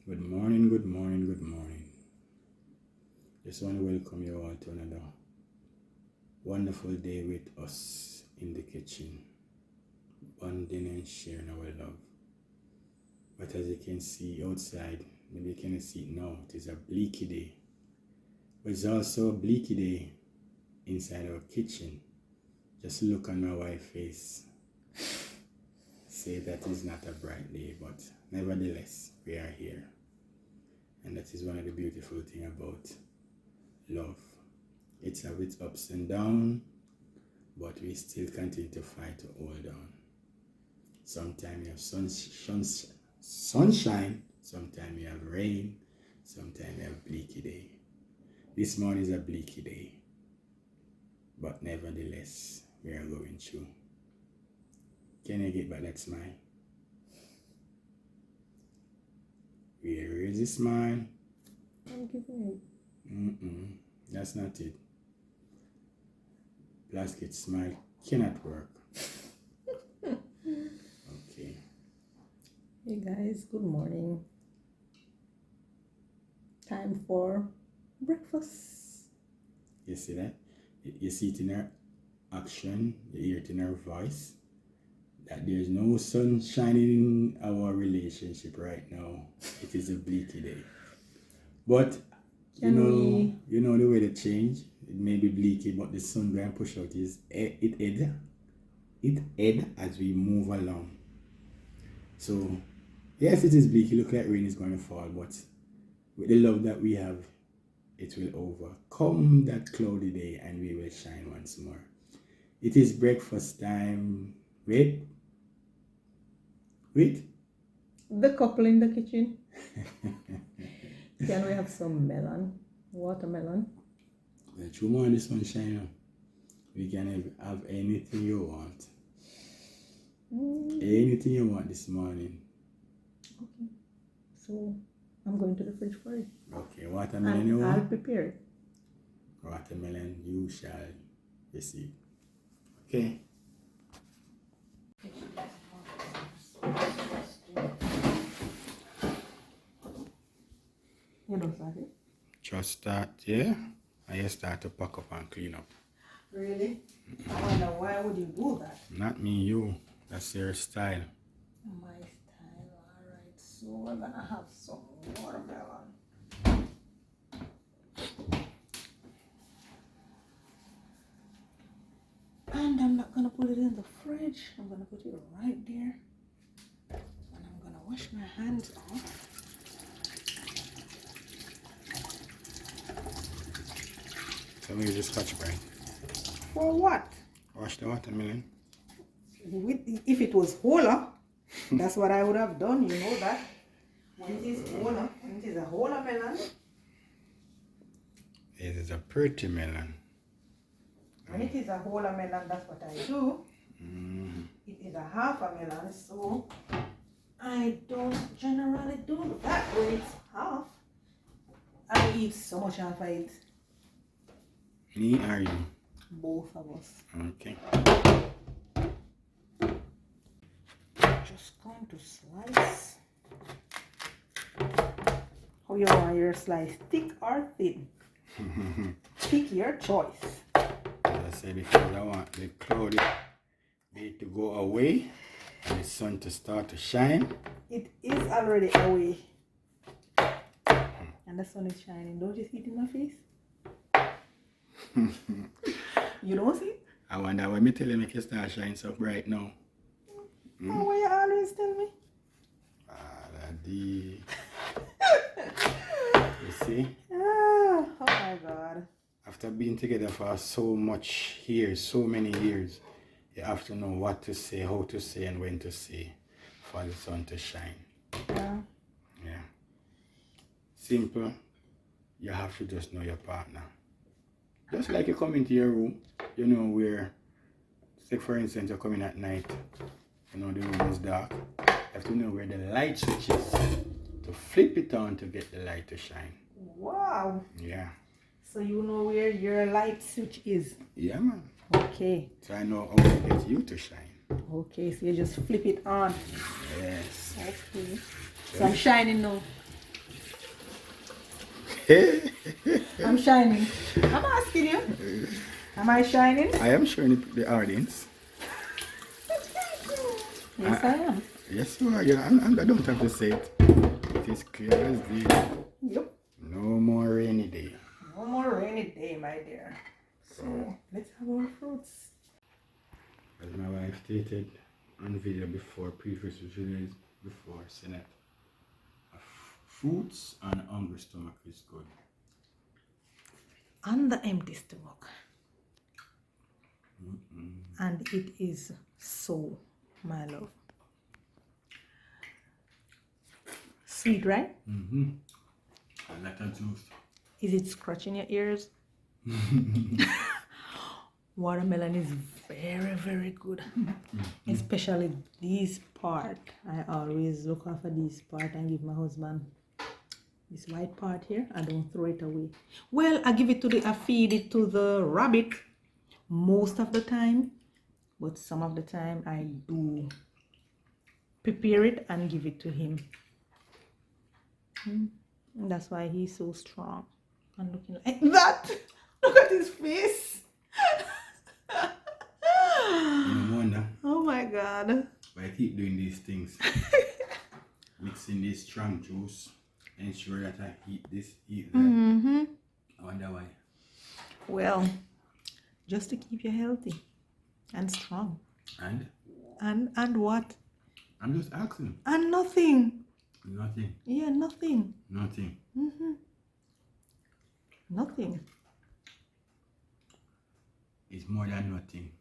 Good morning, good morning, good morning. Just want to welcome you all to another wonderful day with us in the kitchen, bonding and sharing our love. But as you can see outside, maybe you cannot see it now, it is a bleaky day. But it's also a bleaky day inside our kitchen. Just look on my wife's face. Say that is not a bright day, but nevertheless, we are here. And that is one of the beautiful things about love. It's have its ups and downs, but we still continue to fight to hold on. Sometimes you have sunshine, sometimes you have rain, sometimes you have bleaky day. This morning is a bleaky day, but nevertheless, we are going through. Can you get back that smile? Where is the smile? I'm giving it. That's not it. Plastic smile cannot work. Okay. Hey guys, good morning. Time for breakfast. You see that? You see it in her action, you hear it in her voice, that there's no sun shining in our relationship right now. It is a bleaky day. But you know the way they change. It may be bleaky, but the sun going to push out it head as we move along. So yes, it is bleak. It looks like rain is going to fall, but with the love that we have, it will overcome that cloudy day and we will shine once more. It is breakfast time. Wait. The couple in the kitchen. Can we have some melon? Watermelon? Well, through more in the sunshine, we can have anything you want. Anything you want this morning. Okay. So I'm going to the fridge for it. Okay, watermelon you want? I'll prepare it. Watermelon you shall receive. Okay. You don't start it? Just start, yeah? I just start to pack up and clean up. Really? I wonder why would you do that? Not me, you. That's your style. My style, alright. So we're gonna have some watermelon. And I'm not gonna put it in the fridge. I'm gonna put it right there. And I'm gonna wash my hands off. So we use Scotch Brite. For what? Wash the watermelon. If it was wholer, that's what I would have done, you know that. When it is wholer, when it is a wholer melon. It is a pretty melon. When it is a wholer melon, that's what I do. It is a half a melon, so I don't generally do that when it's half. I eat so much half I eat. Me or you? Both of us. Okay. Just going to slice. How you want your slice? Thick or thin? Pick your choice. As I said before, I want the cloudy day to go away and the sun to start to shine. It is already away. And the sun is shining. Don't you see it in my face? You don't see it? I wonder why me tell you make it start shine so bright now. Oh, why you always tell me? Daddy. You see? Oh my God. After being together for so many years, you have to know what to say, how to say, and when to say for the sun to shine. Yeah. Yeah. Simple. You have to just know your partner. Just like you come into your room, you know where, say for instance, you come in at night, you know the room is dark. You have to know where the light switch is to flip it on to get the light to shine. Wow. Yeah. So you know where your light switch is? Yeah, man. Okay. So I know how to get you to shine. Okay, so you just flip it on. Yes. Okay. So I'm shining now. I'm shining. I'm asking you. Am I shining? I am showing the audience. Yes, I am. Yes, you are. I don't have to say it. It is clear as day. Yep. No more rainy day. No more rainy day, my dear. So let's have our fruits. As my wife stated on video before, previous videos before, saying that fruits and hungry stomach is good. On the empty stomach. And it is so, my love. Sweet, right? Mm-hmm. A lot of juice. Is it scratching your ears? Watermelon is very, very good. Especially this part. I always look after this part and give my husband this white part here. I don't throw it away. Well, I feed it to the rabbit most of the time. But some of the time I do prepare it and give it to him. And that's why he's so strong. And looking like that. Look at his face. No wonder. Oh my God. But I keep doing these things. Mixing this strong juice. Ensure that I eat this, eat that. Mm-hmm. I wonder why. Well, just to keep you healthy and strong. And what? I'm just asking. And nothing. Nothing. Yeah, nothing. Nothing. Mm-hmm. Nothing. It's more than nothing.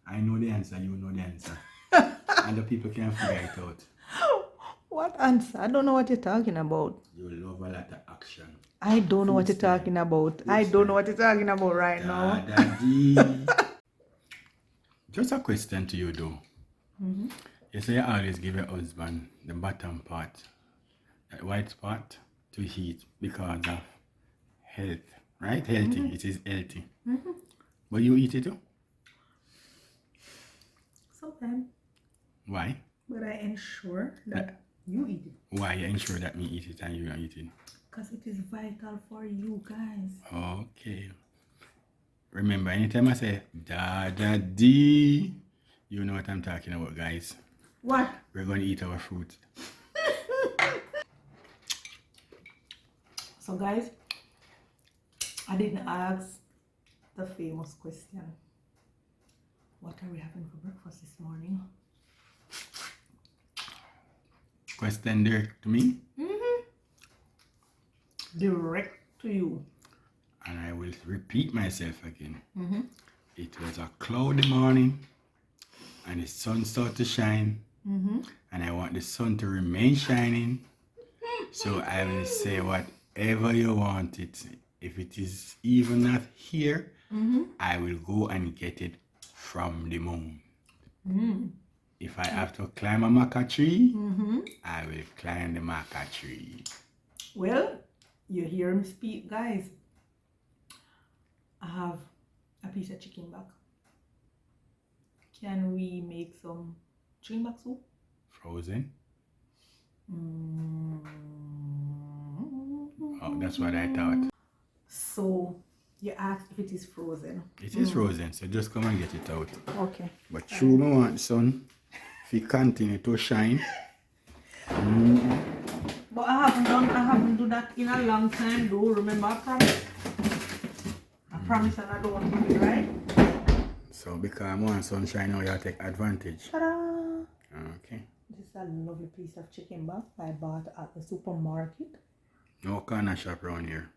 I know the answer, you know the answer. And the people can figure it out. What answer? I don't know what you're talking about. You love a lot of action. I don't know what you're talking about. I don't know what you're talking about right now. Daddy. Just a question to you though. Mm-hmm. You say you always give your husband the bottom part, that white part, to eat because of health, right? Healthy. Mm-hmm. It is healthy. Mm-hmm. But you eat it too? Sometimes. Why? But I ensure that you eat it. Why you ensure that me eat it and you don't eat it? Because it is vital for you guys. Okay. Remember, anytime I say Daddy, you know what I'm talking about, guys. What? We're going to eat our fruit. So guys, I didn't ask the famous question. What are we having for breakfast this morning? Question there to me? Mm-hmm. Direct to you. And I will repeat myself again. Mm-hmm. It was a cloudy morning and the sun started to shine. Mm-hmm. And I want the sun to remain shining. So I will say whatever you want it. If it is even not here, I will go and get it from the moon. Mm-hmm. If I have to climb a maca tree, I will climb the maca tree. Well, you hear him speak, guys. I have a piece of chicken back. Can we make some chicken back soup? Frozen? Mm-hmm. Oh, that's what I thought. So, you asked if it is frozen. It is frozen, so just come and get it out. Okay. But true, I want sun, if you continue to shine. But I haven't done that in a long time though. Remember, I promised. I promised and I don't want to do it, right? So because I want sunshine now, you have to take advantage. Ta-da! Okay. This is a lovely piece of chicken back I bought at the supermarket. No corner shop around here.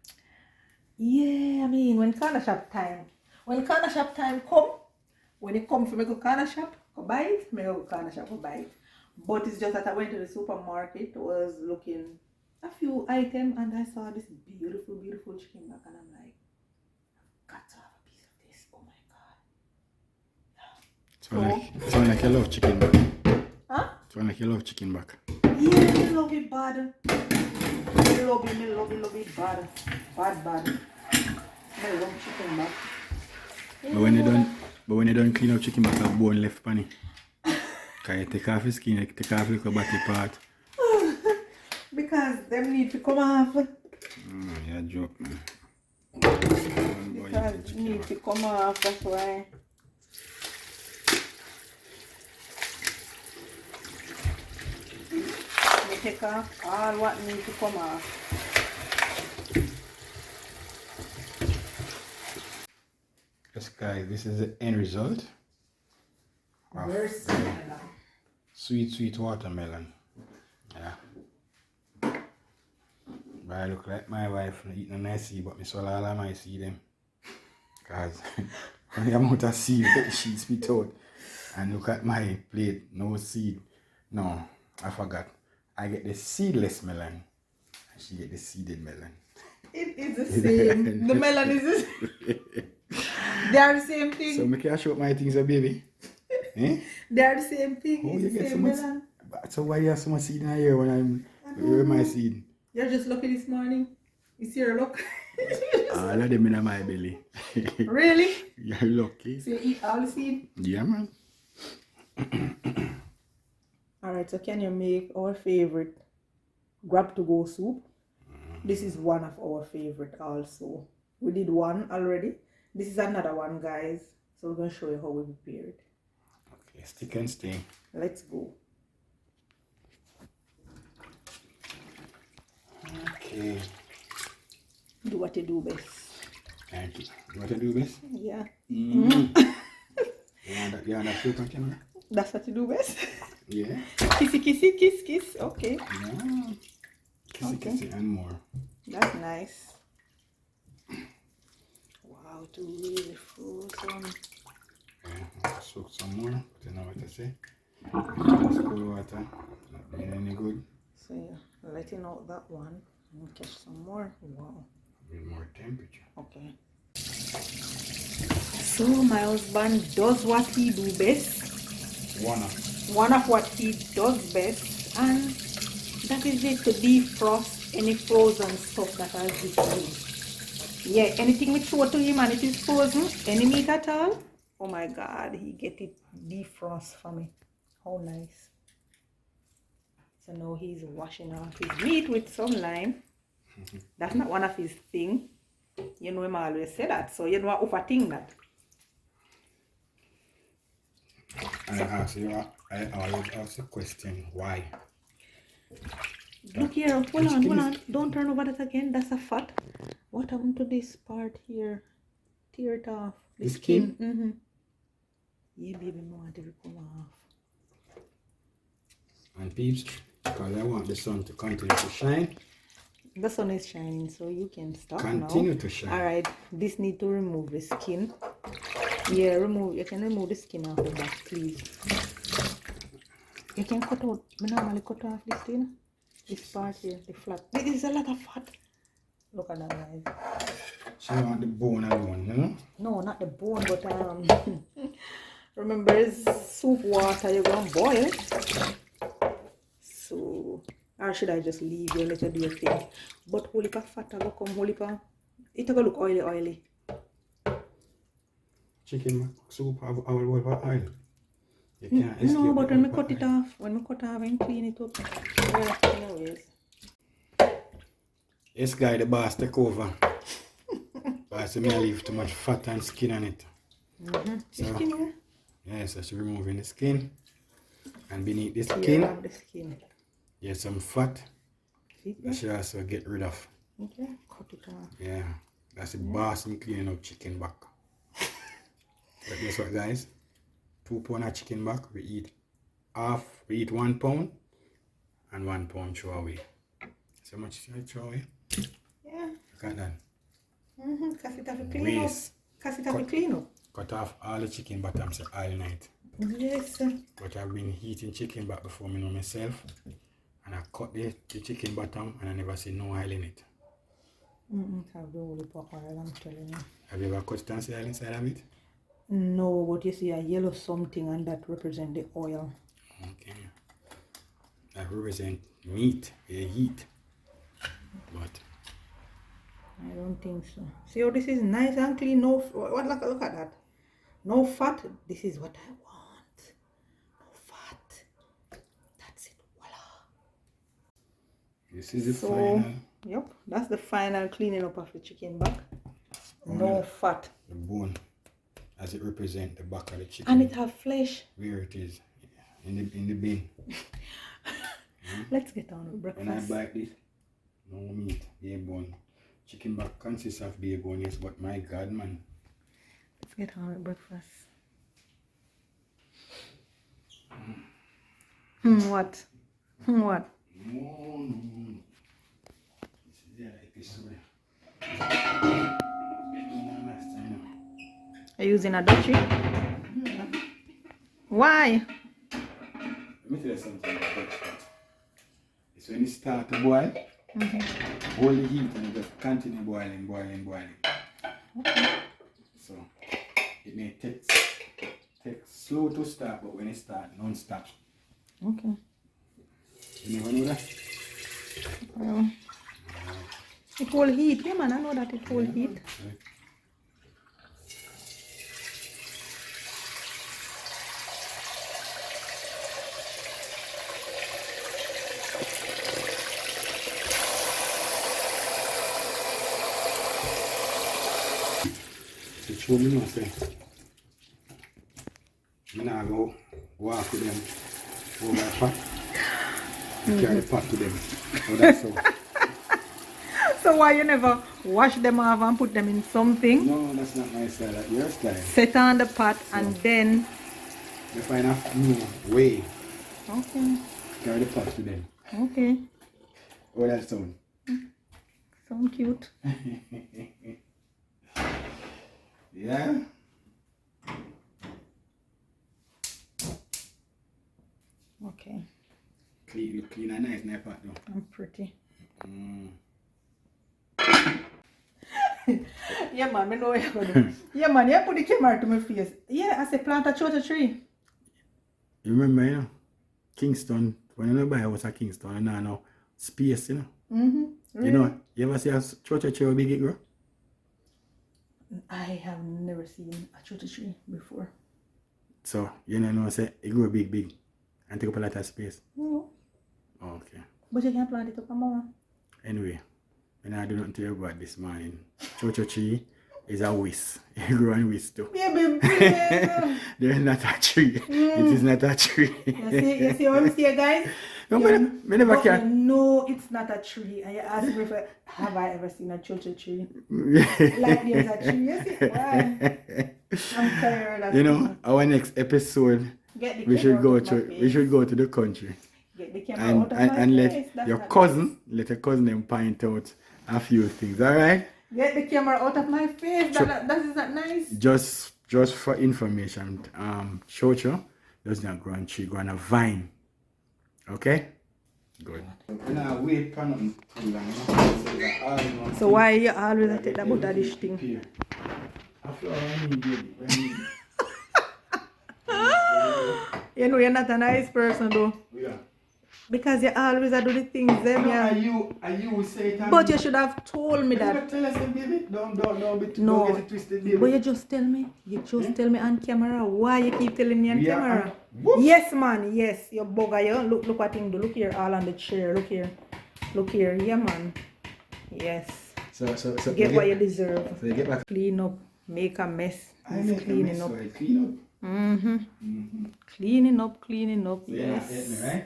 Yeah, I mean, when corner shop time come, when it come for me go corner shop, go buy it, me go corner shop, go buy it. But it's just that I went to the supermarket, was looking a few items, and I saw this beautiful, beautiful chicken back, and I'm like, I've got to have a piece of this. Oh my God. Sound like you love chicken back. Huh? Sound like you love chicken back. Yeah, me love it bad. Me love it bad. Bad. I love chicken back. But when you don't clean up chicken back, a bone left pan it. Can you take off the skin, you take off the body part? Because them need to come off. You're joke, man. Because it needs to come off, that's why. We take off all what needs to come off. Yes, guys, this is the end result. Very similar. Sweet watermelon. Yeah. But I look like my wife eating a nice seed, but I swallow all of my seed them. Because the amount of seed that she spit out. And look at my plate, no seed. No, I forgot. I get the seedless melon. And she get the seeded melon. It is the same. The melon is the same. They are the same thing. So I can show my things, baby. Eh? They are the same thing. Oh, it's you the get same so much. melon. So why you have so much seed in here when I'm where my seed? You're just lucky this morning. It's your luck. All of them in my belly. Really? You're lucky. So you eat all the seed? Yeah, man. Alright, so can you make our favorite grab to go soup? This is one of our favorite also. We did one already. This is another one, guys. So we're going to show you how we prepare it. Okay, stick and stay. Let's go. Okay. Do what you do best. Thank you. You want to do this? Yeah. You want that flip on camera? That's what you do best. Yeah. Kissy, kissy, kiss, kiss. Okay. Yeah. Kissy and more. That's nice. Wow, to really frozen. Yeah, soak some more. You know what to say. Just cool water. Not doing any good. So yeah, letting out that one. And catch some more. Wow. A bit more temperature. Okay. So my husband does what he do best. One of what he does best, and that is it, to defrost any frozen stuff that has been. Yeah, anything we throw to him and it is frozen, any meat at all, oh my god, he get it defrost for me. How nice. So now he's washing off his meat with some lime. That's not one of his thing. You know him always say that, so you know what over thing that. And I always ask the question, why? Look here, hold on, don't turn over that again, that's a fat. What happened to this part here? Tear it off. The skin? Mm-hmm. Yeah, baby, I want it to come off. And peeps, because I want the sun to continue to shine. The sun is shining, so you can stop Continue now. to shine. Alright, this need to remove the skin. Yeah, you can remove the skin off the back, please. You can cut out, I normally cut off this thing. This part here, the flat. This is a lot of fat. Look at that, guys. So you want the bone alone, you know? No, not the bone, but remember it's soup water you're gonna boil. So, or should I just leave you, let you do your thing? But holy pa fat go come, holy pa. It go look oily. Chicken soup have oil. You can't escape. No, but when we cut it off, and clean it up. Yeah, anyways. This guy, the boss, take over. Boss, me I leave too much fat and skin on it. So, Skin, yes, I should removing the skin. And beneath the skin, get some fat. I should also get rid of. Okay, cut it off. Yeah, that's the boss in cleaning up chicken back. But guess what, guys? 2 pounds of chicken back, we eat 1 pound and 1 pound throw away. So much should I throw away? Yeah. Look at that. Because it have to clean up. Because it have to clean up. Cut off all the chicken bottoms all night. Yes. But I've been eating chicken back before me know myself. And I cut the chicken bottom and I never see no oil in it. Have the holy pop oil, I'm telling you. Have you ever cut and see oil inside of it? No, but you see a yellow something and that represent the oil. Okay. That represent meat, the heat. But I don't think so. See how this is nice and clean. No, look at that. No fat. This is what I want. No fat. That's it. Voila. this is the final Yep, that's the final cleaning up of the chicken back. Oh, No yeah. fat. The bone, as it represents the back of the chicken. And it have flesh. Where it is, in the bin. Let's get on with breakfast. When I bite this, no meat, bare bone. Chicken back consists of bare bone, yes, but my God, man. Let's get on with breakfast. What? What? No. This is the episode. Are you using a dutchie? Why? Let me tell you something about that. It's when it starts to boil, hold the heat and you just continue boiling. Okay. So it may take slow to start, but when it starts, non-stop. Okay. You never know that? Well, it will heat. Yeah, man, I know that it will heat. Right. So show me now, say. I'm not go walk with them over the pot. Carry the pot to them. Oh, that's so. So why you never wash them off and put them in something? No, that's not my style. That's your style. Set on the pot and then. You find a new way. Okay. Carry the pot to them. Okay. Oh, that sound. Sound cute. Yeah. Okay. Clean and nice, nice pot though. I'm pretty. Mm. Yeah, man, I know what you're going to do. Yeah, man, you put the camera to my face. Yeah, I say plant a chocha tree. You remember, you know, Kingston, when you buy a house at Kingston, and now space, you know. Mm-hmm. You know, you ever see a chocha tree how big it grow? I have never seen a chocha tree before. So, you know, say it grow big, and take up a lot of space. No. Okay. But you can plant it up, mama. Anyway, when I do not tell you about this morning, chocha tree is a whisk. It grow and whisk too. Baby, please. There is not a tree. It is not a tree. You see what I'm saying, guys? No, me never But can. no, it's not a tree. And you ask me if have I ever seen a chocha tree? Like there's a tree. You see? Why? I'm tired of You know, our next episode, Get the we should camera go out of my to face. the country. Get the camera And out of my and face. let your cousin them point out a few things, alright? Get the camera out of my face. That is not nice. Just for information, chocha does not grow on tree, grow on a vine. Okay? Good. Now wait for nothing too long. So why you always take that butter dish thing? You know you're not a nice person though. Yeah. Because you always do the things them, No, yeah. are you say it? But you should have told me that. Tell us, baby. Don't No, get it twisted, baby. but you just tell me. You just tell me on camera. Why you keep telling me on We are camera? whoop. Yes, man. Yes, you bugger. You look what him do. Look here, all on the chair. Look here. Look here. Yeah, man. Yes. So Get what you deserve. So you get back. Clean up. Make a mess. I It's make cleaning a mess, up. so I clean up. Cleaning up. Cleaning up. So you're not Yes. help me, right?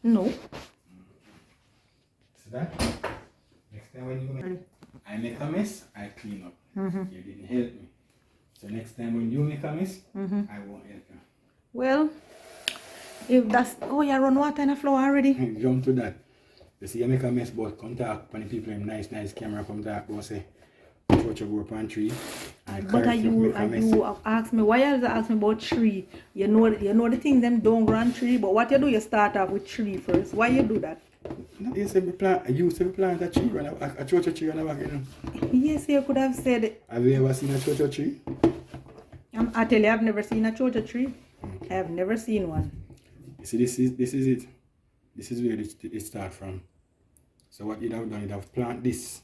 No. See that? Next time when I make a mess, I clean up. You didn't help me. So next time when you make a mess, I won't help you. Well, if that's you run water in the floor already. Jump to that. You see, you make a mess, but come talk when the people in nice camera come talk, go say, what you go up on tree. But are you ask me why you ask me about tree? You know the things them don't grow on tree, but what you do, you start off with tree first. Why you do that? No, you say we plant a tree, a chocha tree on the back, you know. Yes, you could have said it. Have you ever seen a chocha tree? I tell you, I've never seen a chocha tree. I have never seen one. You see, this is it. This is where it start from. So what you'd have done, you'd have plant this,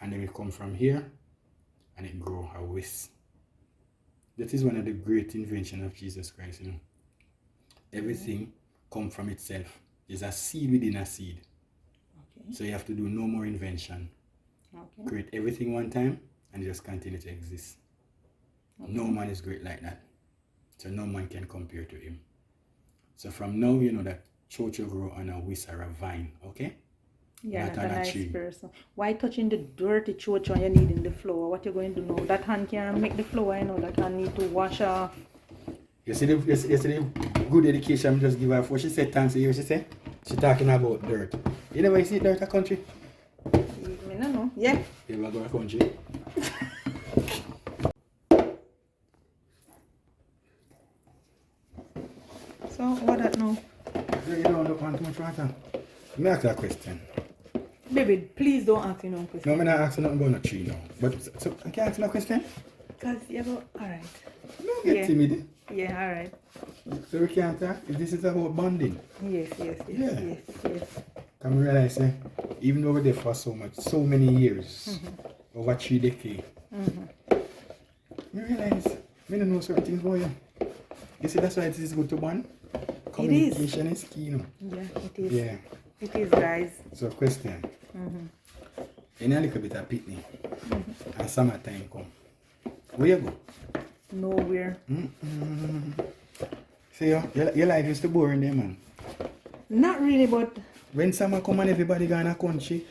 and then it come from here, and it grow a whisk. That is one of the great invention of Jesus Christ, you know. Everything come from itself. There's a seed within a seed. Okay. So you have to do no more invention. Okay. Create everything one time and just continue to exist. Okay. No man is great like that. So no man can compare to him. So from now, you know that chocho grow on a whisk or a vine, okay? Yeah, not a nice tree. Person. Why touching the dirty chocho when you're needing the flour? What you're going to know? That hand can't make the flour, you know. That hand need to wash off. You see the good education I just give her before she said thanks to you, she said? She talking about dirt. You never see dirt a country? I don't know. Yeah. You ever go to a country? So, what that now? You don't look want too much water. Let me ask you a question. Baby, please don't ask me no question. No, I'm not asking nothing about no tree now. But, so, I can't ask you no question? Because you go, alright. No, get timid. Yeah, alright. So we can't talk? This is about bonding. Yes. Can we realize, even though we're there for so many years, over 3 decades, we realize, we don't know certain things about you. You see, that's why it is good to bond. Communication is key, you know. Yeah, it is. Yeah. It is, guys. So, question. In a little bit of picnic, and summertime come, where you go? Nowhere. See, your life is too boring there, man. Not really, but... When summer come and everybody go in a country,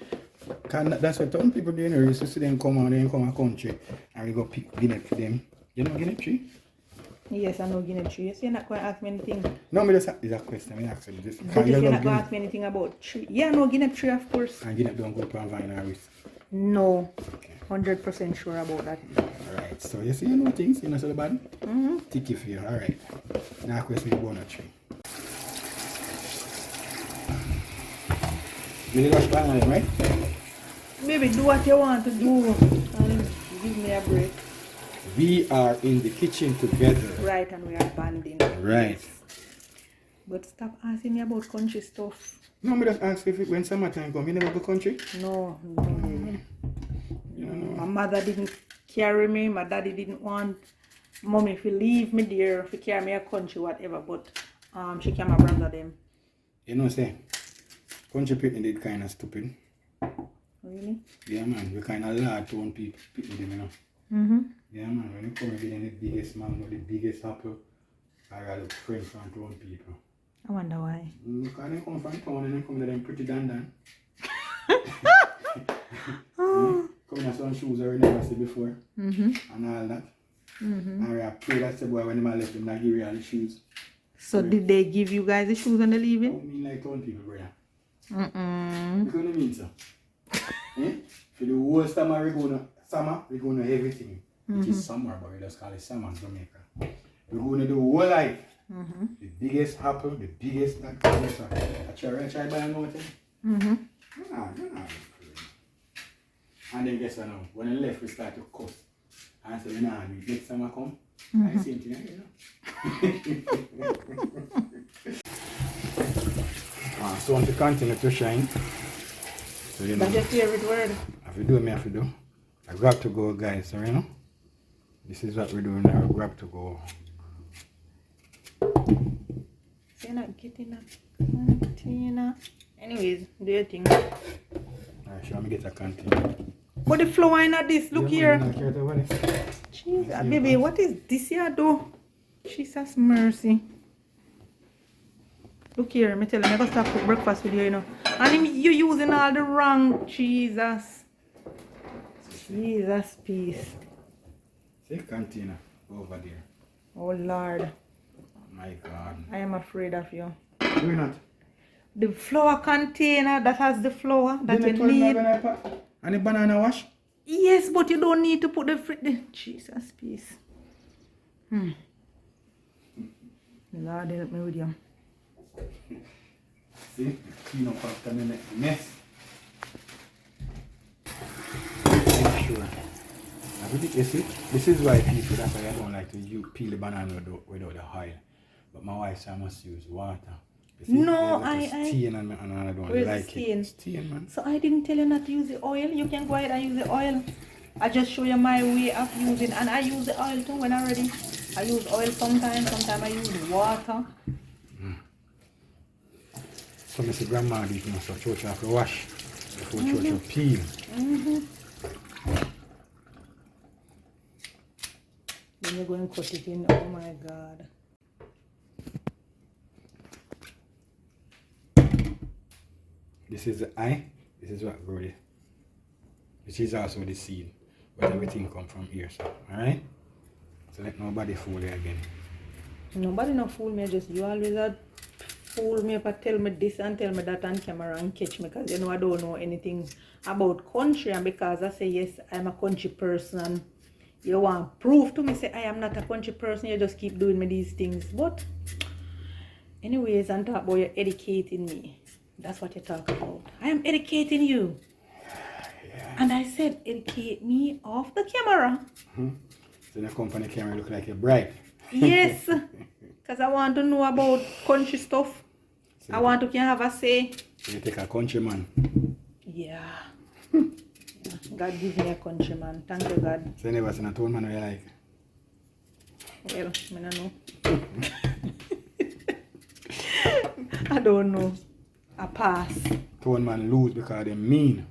that's what some people do, you know, used to see them come out, they come a country, and we go pick guinea for them. You know guinea tree? Yes, I know guinea tree. So you're not going to ask me anything? No, me just it's a question. I ask you this. But you're not going to ask me anything about tree? Yeah, no, guinea tree, of course. And guinea don't go to a vine or risk? No. Okay. 100% sure about that. Alright, so you see, you know things, you know so bad? Ticky for you, alright. Now question about a tree. You rush plan, right? Maybe do what you want to do and give me a break. We are in the kitchen together. Right, and we are banding. Right. But stop asking me about country stuff. No, me just ask if when summertime come, you never go country? No. My mother didn't carry me. My daddy didn't want mommy to leave me there, to carry me a country, whatever. But she came my brother them. You know, say, country people did kind of stupid. Really? Yeah, man. We kind of large town people them, you know. Yeah, man. When you come and get the biggest mango, the biggest apple, I rather friends from town people. I wonder why. Because they come from town and they come to them pretty dandan. Come in some shoes I never seen before. And all that. And I pray that the boy when they left them, they give you all the shoes. So did they give you guys the shoes when they leaving? I mean like town people, brother. You know what I mean, sir? For the whole summer, we're going to everything. Which is summer, but we just call it summer in Jamaica. We're going to do whole life. The biggest apple, the biggest nut. I try buy another thing. You're not and then guess what now? When I left, we start to cuss. And so, next summer come, I same thing again, you know. So I want to continue to shine. So, you know. That's your favorite word. Have to do me, have to do. I grab to go, guys, so you know. This is what we're doing now, grab to go. So you're not getting a container. Anyways, do your thing. Alright, show me get a container. But the flour in this, look here. Jesus, baby, what is this here though? Jesus mercy. Look here, let me tell you, I'm going to start cook breakfast with you, you know. And you're using all the wrong Jesus. Jesus, peace. See container over there. Oh Lord. My God. I am afraid of you. Do you not? The flour container that has the flour that you need. And the banana wash? Yes, but you don't need to put the Jesus, peace. Lord, help me with you. See, clean up after me make the mess. Make sure. You see, this is why people, that's why I don't like to peel the banana without the oil. But my wife, I must use water. See, no, stain and I don't like it. Stain, man. So I didn't tell you not to use the oil. You can go ahead and use the oil. I just show you my way of using, and I use the oil too when I'm ready. I use oil sometimes I use water. So Mr. Grandma did not so church have to wash. before you peel. Then you're going to cut it in. Oh my God. This is the eye. This is what grows it. This is also the seed. But everything come from here, so alright? So let nobody fool you again. Nobody not fool me, just you always had fool me if I tell me this and tell me that on camera and catch me, because you know I don't know anything about country, and because I say yes, I'm a country person and you want proof to me say I am not a country person, you just keep doing me these things. But anyways, and talk about you educating me. That's what you talk about. I am educating you. Yeah. And I said educate me off the camera. So the company camera look like a bride. Yes. Because I want to know about country stuff. So I want to can have a say. So you take a countryman. Yeah. Yeah. God give me a countryman. Thank you, God. So you never seen a tone man you like? Well, I don't know. I don't know. A pass. Tone man lose because they mean.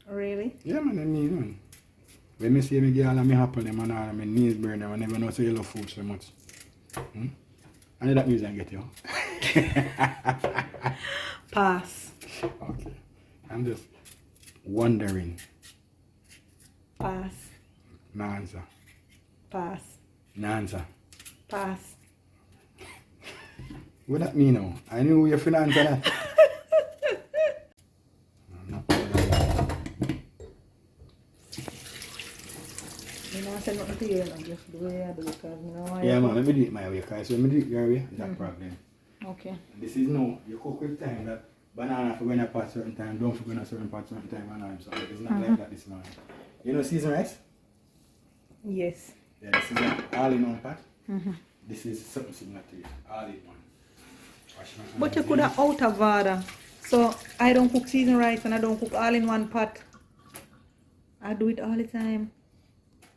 Really? Yeah man, they mean man. When I see me girl and me happen them and all, my knees burn them, I never know so you love food so much. I need that music get you. Pass. Okay. I'm just wondering. Pass. No answer. Pass. No answer. Pass. What that mean now? I knew you finna answer that. I said nothing to you, and just the way I do it, because you know yeah, man, let me do it my way, because when I do it your way, that's problem. Okay. And this is no, you cook with time that banana for going a pot certain time, don't for going a certain pot certain time, and so it's not like that this morning. You know seasoned rice? Yes. Yeah, this is an all-in-one pot. This is something similar to it, all-in-one. But you could have out of order. So I don't cook seasoned rice and I don't cook all in one pot. I do it all the time.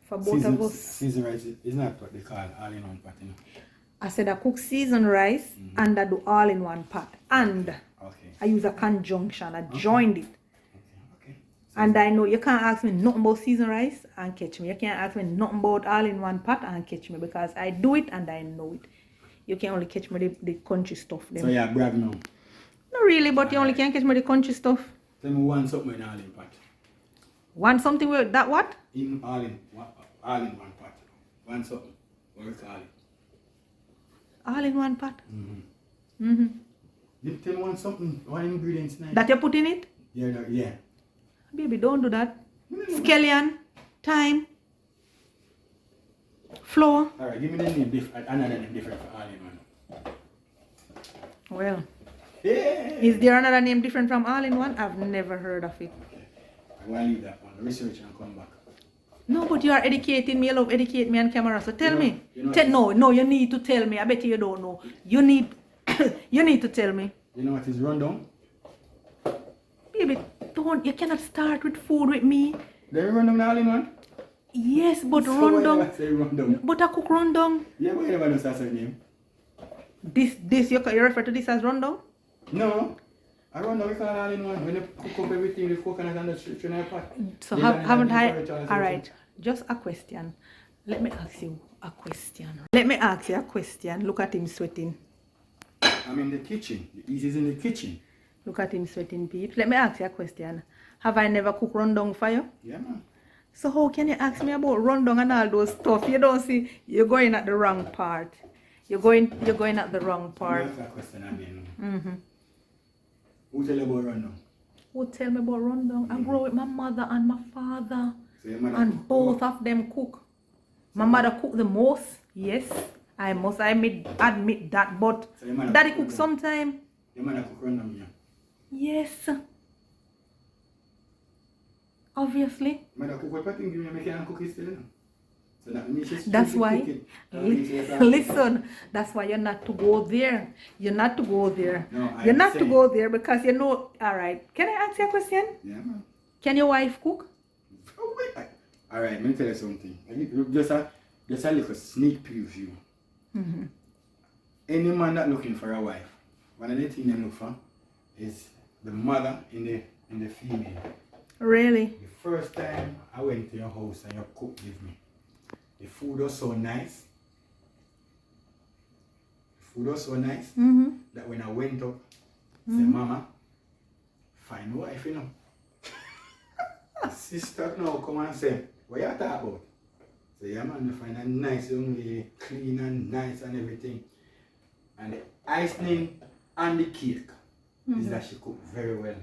For both of us. Seasoned rice is not what they call all-in-one pot, you know. I said I cook seasoned rice and I do all in one pot. And I use a conjunction. I joined it. Okay. And I know you can't ask me nothing about seasoned rice and catch me. You can't ask me nothing about all in one pot and catch me, because I do it and I know it. You can only catch me the country stuff. So yeah, brag now. Not really, but you only can catch me the country stuff. Tell me one something in all-in pot. Want something with that what? In all-in one pot. One something. What we call it? All in one pot? You tell me one something, one ingredient nice. That you put in it? Yeah. Baby, don't do that. Scallion, thyme, flour. Alright, give me the name, another name different for all-in-one. Well, Yeah. is there another name different from all in one? I've never heard of it. Okay. I'm going to leave that one, research and come back. No, but you are educating me. You love educate me on camera. So tell me. You know No, you need to tell me. I bet you don't know. You need to tell me. You know what is rundown? Baby, you cannot start with food with me. They rundown all-in-one? Yes, but So rundown. why say rundown? But I cook rundown. Yeah, but you never know that's a name. This you refer to this as rundown? No. I rundown we call all-in-one. When you cook up everything, the coconut and the shrimp in a pot. So haven't I? Alright, just a question. Let me ask you a question. Look at him sweating. I'm in the kitchen. The ease is in the kitchen. Look at him sweating, peeps. Let me ask you a question. Have I never cooked rundown for you? Yeah, man. So how can you ask me about rundown and all those stuff? You don't see, you're going at the wrong part. You're going at the wrong part. Let me ask a question again. Who tell you about rundown? Who tell me about rundown? I grew up with my mother and my father. So your mother And cook both of them cook. My mother cook the most. Yes, I must admit that. But So your mother daddy cook cook sometime. Your mother cook rundown, yeah? Yes. Obviously. Mother cook what thing give me make you cook it still, you know? So that means she's That's why. cooking. Listen, that's why you're not to go there. You're not to go there. No, You're not to go there because you know. All right. Can I ask you a question? Yeah, man. Can your wife cook? Oh, wait. Alright, let me tell you something. Just a little sneak preview. Any man that looking for a wife, one of the things they look for is the mother in the in the female. Really? The first time I went to your house and your cook with me, the food was so nice. That when I went up, I said, Mama, find a wife, you know. The sister now come and say, what you talking about? So yeah man, I find a nice young lady, clean and nice and everything. And the icing and the cake is that she cook very well.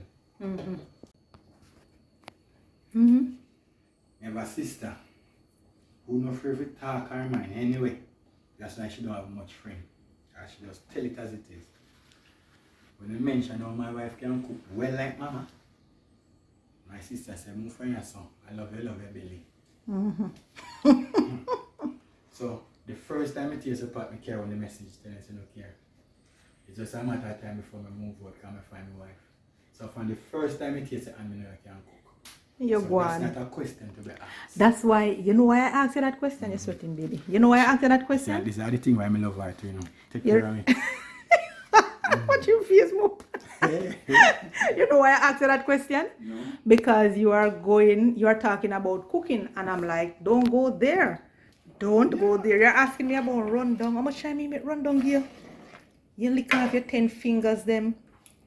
I have a sister who no afraid to talk her mind anyway. That's why she don't have much friend. She just tell it as it is. When I mention how my wife can cook well like mama, my sister said, move from your son. I love your belly. So the first time I taste a pot, I carry on the message telling I no care. It's just a matter of time before I move out, because I find my wife. So from the first time I taste it, I know I can cook. You're so gone. That's not a question to be asked. That's why, you know why I asked you that question, you're sweating, baby. You know why I asked you that question? Yeah, this is the thing why I love her too, you know. Take care of me. What you face more? You know why I asked you that question? No. Because you are talking about cooking, and I'm like, don't go there. Don't go there. You're asking me about rundown. How much time you make rundown here? You lick off your 10 fingers, them.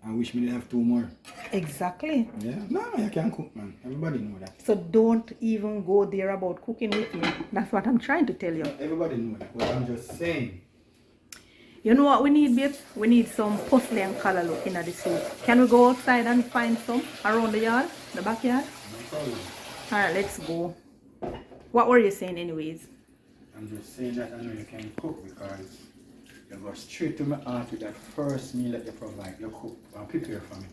I wish me to have 2 more. Exactly. Yeah, no, I can cook, man. Everybody know that. So don't even go there about cooking with me. That's what I'm trying to tell you. Everybody know that. But I'm just saying. You know what we need, babe? We need some parsley and callaloo in the soup. Can we go outside and find some around the yard, the backyard? No problem. Alright, let's go. What were you saying anyways? I'm just saying that I know you can cook because you go straight to my heart with that first meal that you provide. You cook and prepare for me.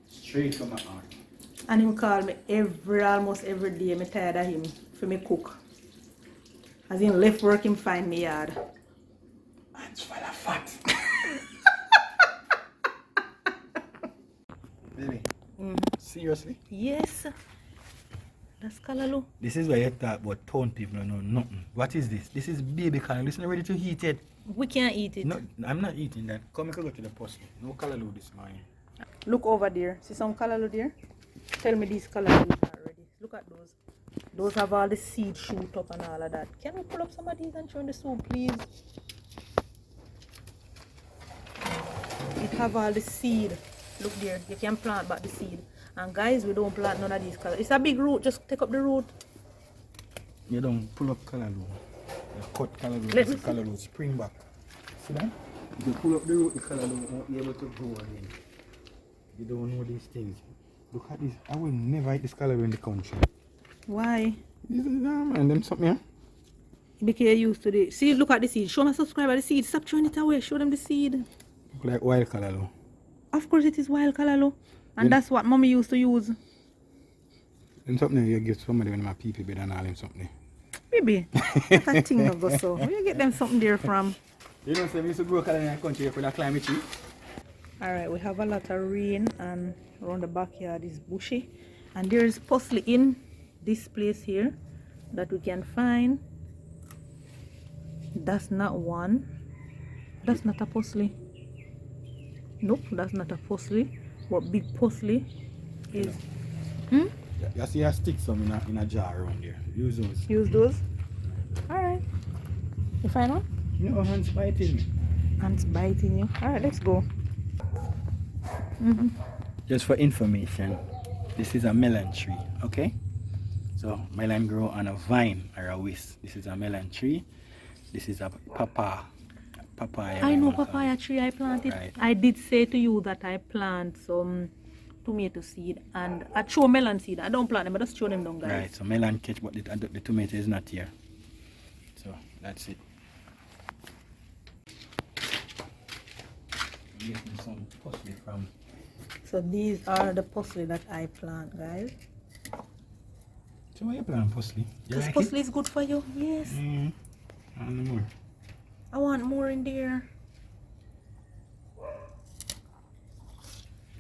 Straight to my heart. And him call me almost every day. I'm tired of him for me cook. As in left work him find me yard. Hands full of fat. Baby, seriously? Yes. That's callaloo. This is where you talk about town people know nothing. What is this? This is baby callaloo. It's not ready to eat it. We can't eat it. No, I'm not eating that. Come, we can go to the post. No callaloo this morning. Look over there. See some callaloo there? Tell me these callaloo are ready. Look at those. Those have all the seed shoot up and all of that. Can we pull up some of these and show in the soup, please? It have all the seed. Look there. You can plant back the seed. And guys, we don't plant none of these colors. It's a big root. Just take up the root. You don't pull up callaloo. You cut callaloo. Let me see. Callaloo spring back. See that? If you pull up the root, the callaloo won't be able to grow again. You don't know these things. Look at this. I will never eat this callaloo in the country. Why? This is man, them something here. Because you're used to the see. Look at the seed. Show my subscriber the seed. Stop throwing it away. Show them the seed. Look like wild callaloo. Of course, it is wild callaloo, and Yeah. that's what mommy used to use. And something you give somebody when my people bed and all them something. Baby, that's a thing of go so. Where you get them something there from? You know, say we used to grow callaloo in the country for the climate change. Alright, we have a lot of rain, and around the backyard is bushy, and there is parsley in this place here that we can find. That's not one. That's not a parsley. Nope, that's not a parsley. But big parsley is. You see a stick some in a jar around there. Use those. Use those. Alright. You find one? No, hands biting me. Ants biting you. Alright, let's go. Just for information, this is a melon tree, okay? So melon grow on a vine or a whisk. This is a melon tree. This is a papaya. I know papaya tree I planted. Right. I did say to you that I plant some tomato seed and I throw melon seed. I don't plant them, I just throw them down, guys. Right, so melon catch, but the tomato is not here. So that's it. I'm getting some parsley from. So these are the parsley that I plant, guys. So why you plant parsley? You Because like parsley is good for you. Yes. it? And more. I want more in there.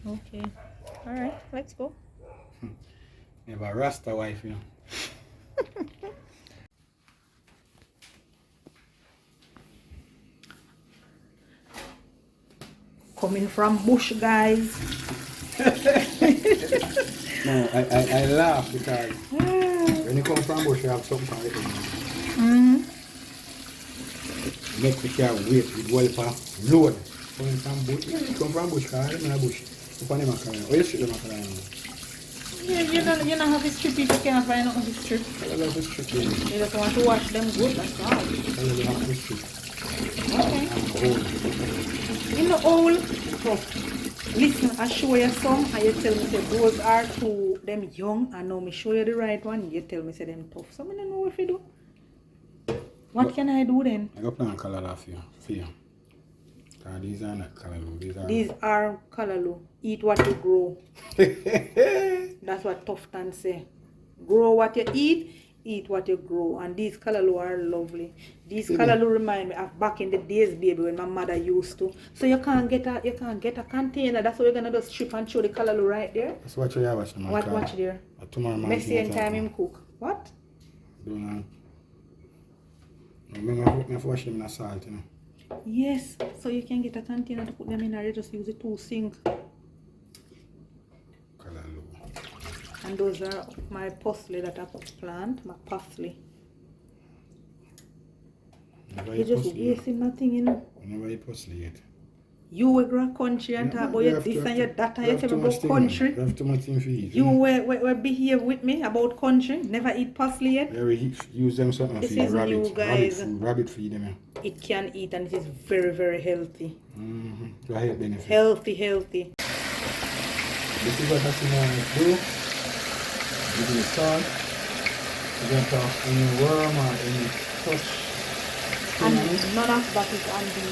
Okay. Alright, let's go. You have a Rasta wife, you know. Coming from bush, guys. No, I laugh because when you come from bush, you have something for it. Mm-hmm. Make the car wait with well for load. Coming from bush, yeah, you come from bush, because I'm in a bush. Upon them a car. Oh, you strip them a car. Yeah, you don't have to strip it, you can't find nothing to strip. I love the strip, baby. You just want to wash them good, that's all. I love the strip. Okay. I'm old. In the owl, tough. Listen, I show you some and you tell me say those are two them young and now me show you the right one, you tell me say them tough. So I don't know if you do. What can I do then? I got plan color for you. These are not color. These are callaloo. Eat what you grow. That's what Tufton say. Grow what you eat what you grow. And these callaloo are lovely. These callaloo remind me of back in the days, baby, when my mother used to. So you can't get a container. That's why you're gonna just strip and show the callaloo right there. That's what you have watching. Watch there. Tomorrow Messi and time him cook. What? Don't know. Remember, I wash them in a salt, you know. Yes, so you can get a container to put them in, or you just use it to sink. And those are my parsley that I plant, my parsley. You just wasting nothing, you know. Never eat parsley yet. You were grow country and talk about your this and your that and you tell me about country. You have too much thing for eat. You were behave with me about country, never eat parsley yet. Yeah, we use them something this for is rabbit. new, guys. Rabbit feed them. It can eat and it is very, very healthy. Mm-hmm. Health benefit. Healthy. This is what I want to do. Give it a salt. You don't have any worm or any touch. And none of that is on the...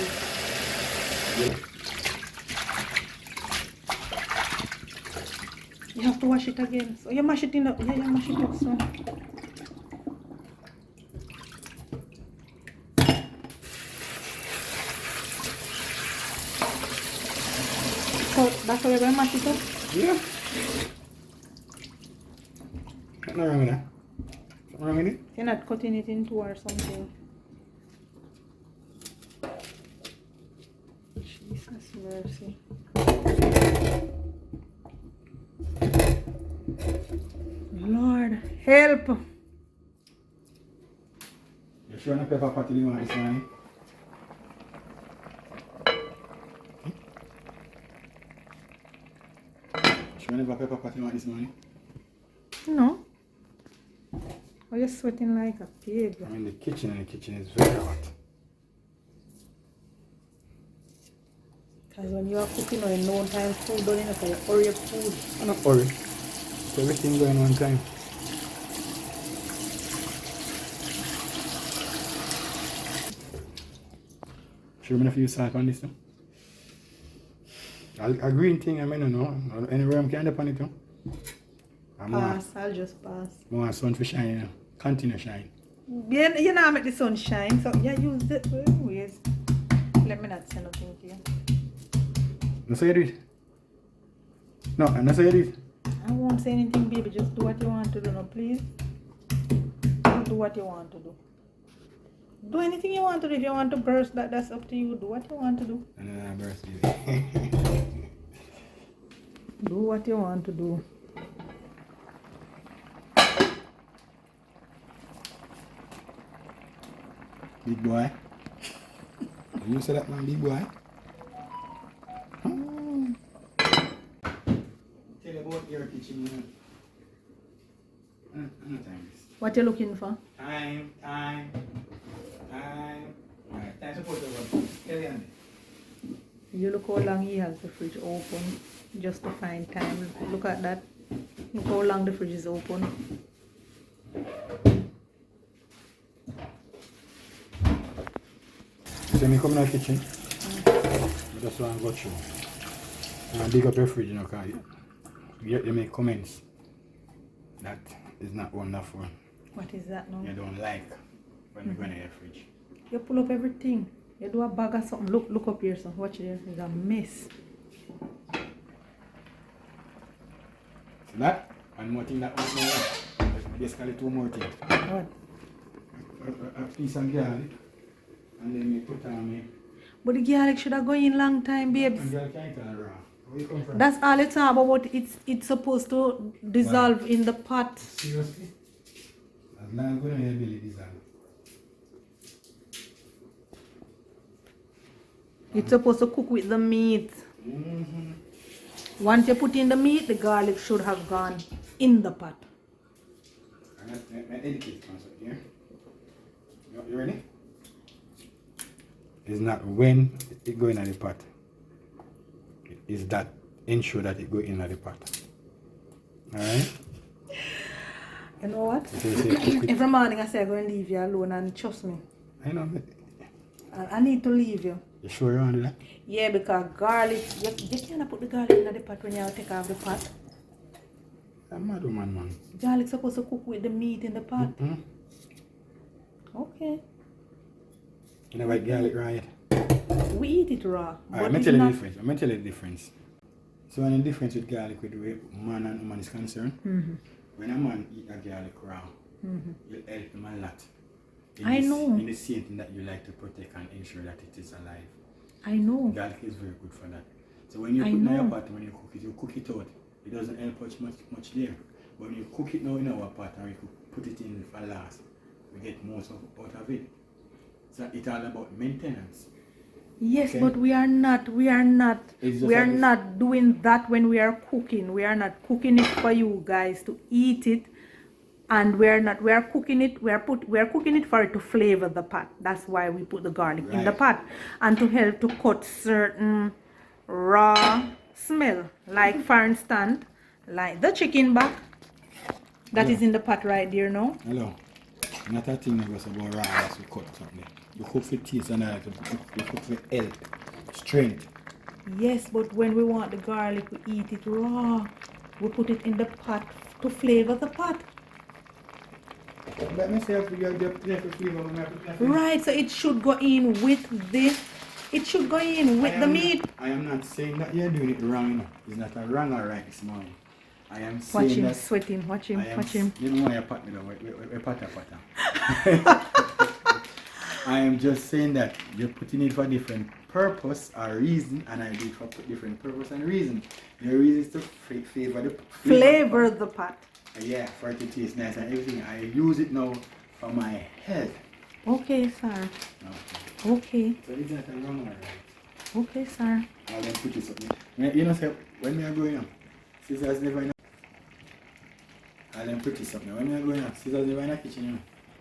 Yeah. You have to wash it again. So you mash it in. You mash it up. So. So that's how you're going to mash it up? Yeah. Nothing wrong with that. Something wrong with it? You're not cutting it into or something. Jesus mercy. Lord, help. You sure no pepper patty you want this morning? Sure never pepper patty you want this morning? No. Are you sweating like a pig? I'm in the kitchen and the kitchen is very hot. Because when you are cooking or in no time food, don't you know, so you hurry your food. I'm not hurry. So everything going on time. Should we have few salt on this now? A green thing I mean I know. Anywhere I'm kind of on it now. I'll just pass. I want sun to shine, you know. Continue shine. Yeah, you know, make the sun shine, so yeah, use it. Anyways, let me not say nothing to you. No say you do it. No, I'm not say you do it. I won't say anything, baby. Just do what you want to do, no, please. Just do what you want to do. Do anything you want to do. If you want to burst that, that's up to you. Do what you want to do. And then I burst it. Do what you want to do. Big boy. You say that man, big boy? Huh? Tell you about your kitchen, you know. Time. What you looking for? Time. Alright, time to put over. Tell you. You look how long he has the fridge open just to find time. Look at that. Look how long the fridge is open. So me come in the kitchen. I just want to go through. And dig up your fridge, you know, because you make comments. That is not wonderful. What is that now? You don't like when you go in your fridge. You pull up everything. You do a bag of something. Look up here, son. Watch there. It's a mess. See that? One more thing that was more. Basically 2 more things. What? A piece of garlic. And then we put on me. But the garlic should have gone in long time, babes. And garlic can't tell raw. Where you come from? That's all it's about. It's supposed to dissolve in the pot. Seriously? As long as we don't have belly dissolve. It's supposed to cook with the meat. Once you put in the meat, the garlic should have gone in the pot. I'm going to educate concept here. You ready? It's not when it go in the pot. It is that ensure that it go in the pot. Alright? You know what? So you say cook it. Every morning I say I'm going to leave you alone, and trust me. I know. I need to leave you. You sure you want to do that? Yeah, because garlic, you can't put the garlic in the pot when you take off the pot. I'm mad woman, man. Garlic supposed to cook with the meat in the pot. Okay. You never eat garlic raw yet? We eat it raw. Alright, let me tell you the difference. Let me tell you the difference. So when the difference with garlic with the way man and woman is concerned, when a man eat a garlic raw, you help him a lot. I know. In the same thing that you like to protect and ensure that it is alive. I know. Garlic is very good for that. So when you put it in your pot, when you cook it out. It doesn't help much there. But when you cook it now in our pot and we put it in for last, we get most out of it. So it's all about maintenance. Yes, okay? but we are not doing that when we are cooking. We are not cooking it for you guys to eat it, and we are cooking it for it to flavor the pot. That's why we put the garlic in the pot, and to help to cut certain raw smell, like for instance, like the chicken back that is in the pot right there now. Hello. Not a thing that was about raw as we cut something. You cook for taste and you cook for health, strength. Yes, but when we want the garlic, we eat it raw. We put it in the pot to flavor the pot. Let me say flavor. Right, so it should go in with this. It should go in with the meat. I am not saying that you're doing it wrong, you know. It's not a wrong or right this morning. I am saying Watch him that sweating, watch him. You don't want to pat me down. We pata. I am just saying that you're putting it for different purpose or reason, and I do it for different purpose and reason. Your reason is to flavor the pot. Yeah, for it to taste nice and everything. I use it now for my health. Okay, sir. Okay. So it's not a wrong or right. Okay, sir. I'll then put this up. You know, say, when we are going on, scissors never in. I'll then put this up now. When we are going on, scissors never in the kitchen, you know.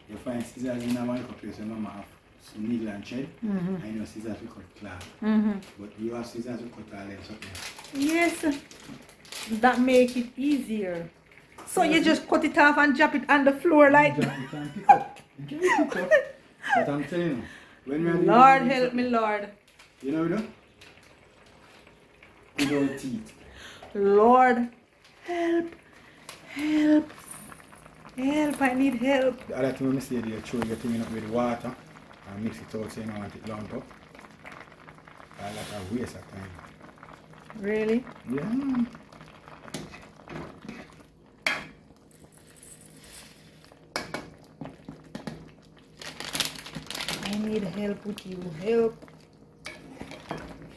You find scissors in a one place where mama have some needle and thread. I know scissors we cut cloth. But you have scissors we cut all them something. Yes. That make it easier. So you just cut it off and drop it on the floor like that. You can pick up. You can pick up. But I'm telling you, when we are doing Lord help me, Lord. You know what we do? We don't teeth. Lord help. Help. Help, I need help. The other thing when I say you throw your thing up with water and mix it out so you don't want it lump up. That's like a waste of time. Really? Yeah. I need help with you. Help.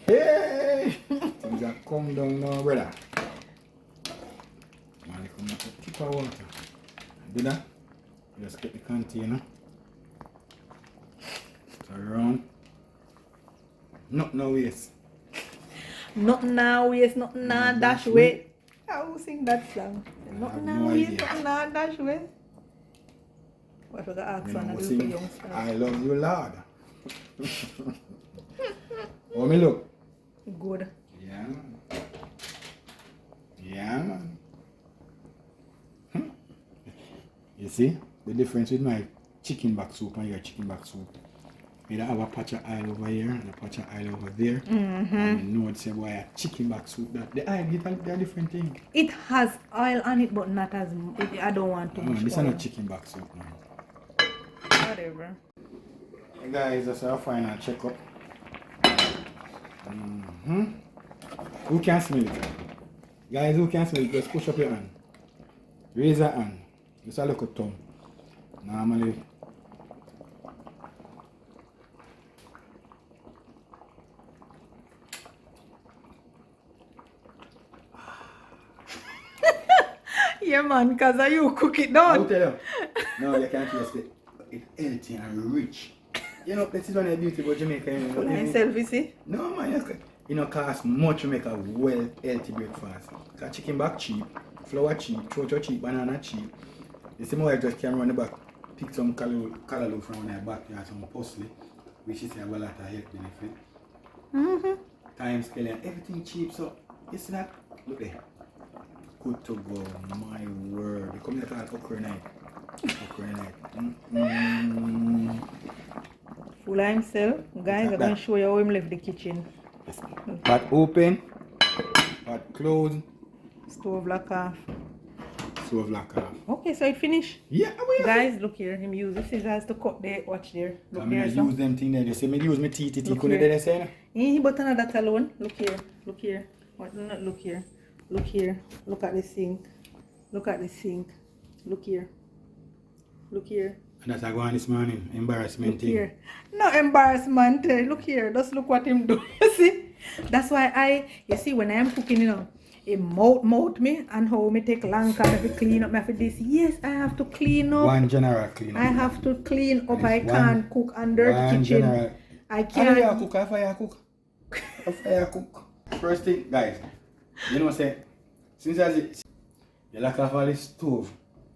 Hey! Things are come down now, brother. Man, you come up with a tip of water. Do that. Just get the container. Turn around. Not no waste. Not now, waste, not now, dash way. I will sing that song. Not now, waste, not now, dash way. What was the accent I do for youngsters? I love you, Lord. How me look? Good. Yeah, man. Yeah, man. You see the difference with my chicken back soup and your chicken back soup? I have a patch of oil over here and a patch of oil over there. And you know say boy, a chicken back soup that the oil they're different thing. It has oil on it, but not as I don't want too much This is oil. not chicken back soup now. Whatever. Hey guys, that's our final checkup. Who can smell it? Guys, who can smell it? Just push up your hand. Raise your hand. Just a look at tongue. Normally. Yeah, man, because you cook it I'll down. tell you. No, you can't taste it. It's healthy and rich. You know, this is one of the beauty about Jamaica. You know, Myself, you see? no, man, you know, cost much to make a well healthy breakfast. Because chicken back cheap, flour cheap, chocho cheap, banana cheap. You see, my wife just came around the back, pick some callaloo from my backyard, some parsley, which is a lot of health benefit. Time scale and everything cheap, so you see that? Look there. Good to go, my word. You come here called okra night. Okra night. Full himself. Guys, I'm going to show you how him left the kitchen. Yes. Pot open, pot closed. Stove lock off. Stove lock off. Okay, so it finished. Yeah, guys, look here. Him use the scissors to cut the watch there. Look I there, use them thing there. They say me use my teeth. Look Couldn't here. they say? But not that alone. Look here. Look here. What? Not look here. Look here. Look at the sink. Look at the sink. Look here. Look here. And that's I go on this morning. Embarrassment Look thing. here. No embarrassment. Look here. Just look what him do. You see? That's why you see, when I am cooking, you know, he mouth me and how me take long time to clean up me for this. Yes, I have to clean up. One general clean up. I have to clean up. I One- can't cook under the kitchen. General. I How can't. you cook? How fire cook? How fire cook? First thing, guys, you know say, since as it, you lock off all the stove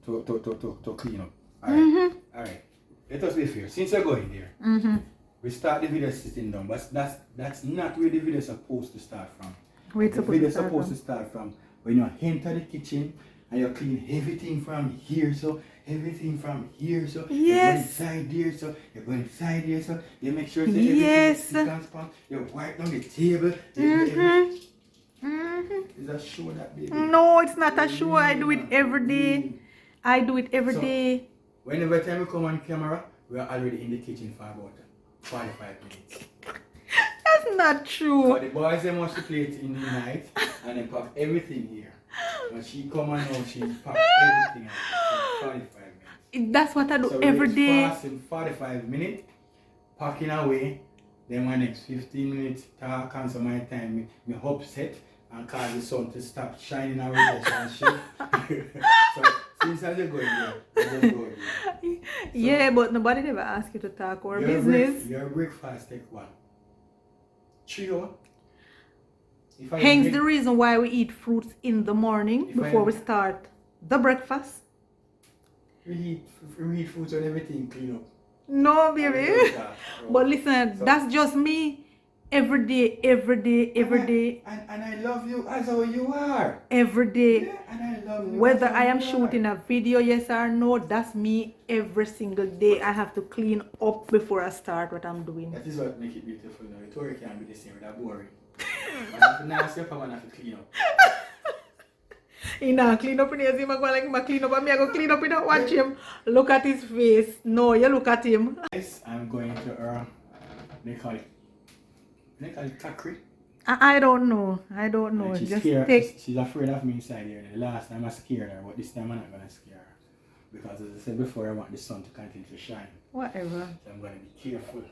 to clean up. Alright. Alright. Let us be fair. Since you're going there, we start the video sitting down, but that's not where the video is supposed to start from. Where it's The video is supposed supposed to to start from when you enter the kitchen and you clean everything from here, so everything from here, so Yes. you go inside there, so you go inside there, so you make sure that Yes. everything is transparent. You wipe down the table. Is that show that baby? No, it's not a show. I do it every day. I do it every So, day. Whenever time we come on camera, we are already in the kitchen for about 45 minutes. That's not true. So the boys they must play it in the night and then pack everything here. When she come on now, she pack everything out for 45 minutes. That's what I do So every we day. fast in 45 minutes, packing away. Then my next 15 minutes talk and so my time me upset and cause the sun to stop shining away and shit. So since I just go there, I just go there. Yeah, but nobody never asked you to talk or business. Your breakfast take what? 3 hours? Hence the reason why we eat fruits in the morning If before I- we start the breakfast. We eat fruits and everything clean up. No, baby. But listen, So- that's just me. Every day, every day, every day, And I love you as how you are. every day. Yeah, and I love you. Whether as how I am you shooting are. a video, yes or no, that's me every single day. I have to clean up before I start what I'm doing. That is what make it beautiful now. The story can't be the same, that's boring. You have to now step up and have to clean up. You know, clean up in here, see, I go like my clean up, and me I go clean up, you know, watch him. Look at his face. No, you look at him. Yes, I'm going to they call it cackery. I don't know. I don't know. And she's Just scared. take. She's afraid of me inside here. The last time I scared her, but this time I'm not gonna scare her. Because as I said before, I want the sun to continue to shine. Whatever. So I'm gonna be careful.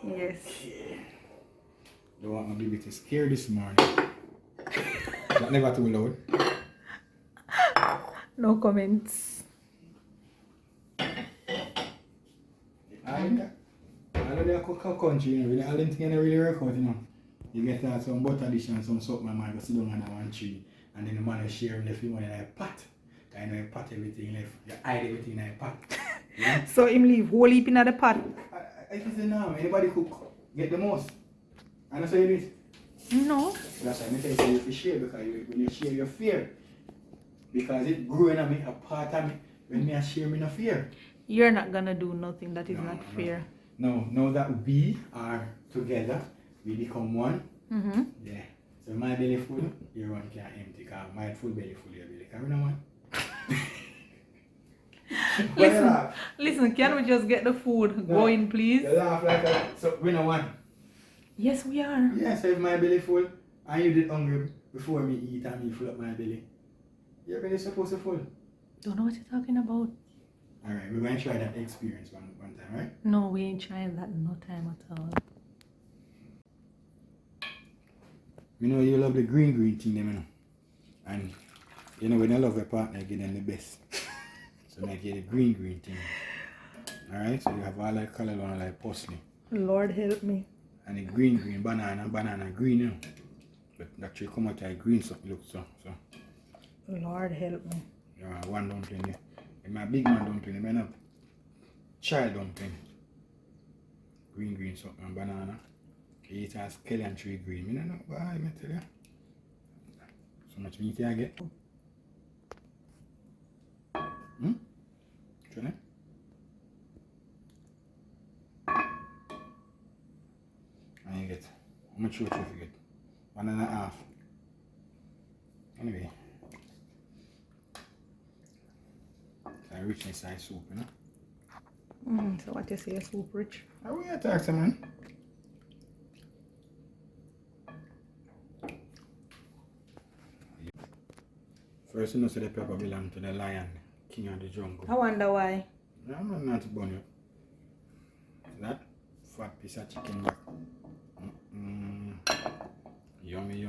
Yes. Okay. Don't want my baby to scare this morning. That never too loud. No comments. I know they cook country, you know, all them things really work out, you know. You get some butter dish and some soap, my man go sit down on one tree, and then the man will share left him in a pot. I know you pot everything left, you hide everything in a pot. Yeah? So him leave whole heap in the pot. If it's a norm, anybody cook, get the most. And that's how you do it. No. That's why I tell you, so you have to share, because when you share, you fear. Because it growing on me, a part of me, when me I share, me no fear. You're not gonna do nothing that is No, not no. fair. No, now that we are together, we become one. Mm-hmm. Yeah. So my belly full, your one can't empty. Because my full belly full, your belly can't. You know what? Listen, can we just get the food going, please? You laugh like that. So we know one. Yes, we are. Yeah, so if my belly full and you did hungry before me eat and me full up my belly, your belly supposed to full. Don't know what you're talking about. Alright, we're going to try that experience one time, right? No, we ain't trying that no time at all. You know you love the green thing, them, you know. And You know, when you love your partner, give them the best. So I get the green thing. Alright, so you have all like color one like parsley. Lord help me. And the green, banana green, you know. But that should come out like green something look so. Lord help me. Yeah, one dumpling there. And my big man dumpling, I have child dumpling. Green something and banana. You eat as Kelly and tree green. I don't know why I tell you. So much meat I get. Try it. And you get, how much you get? 1.5. Anyway. It's a richness size soup, you know? So what you say, soup rich? How we attack some man? First, you know, so the pepper belong to the lion, king of the jungle. I wonder why. I'm not bun you. That fat piece of chicken back. Yummy.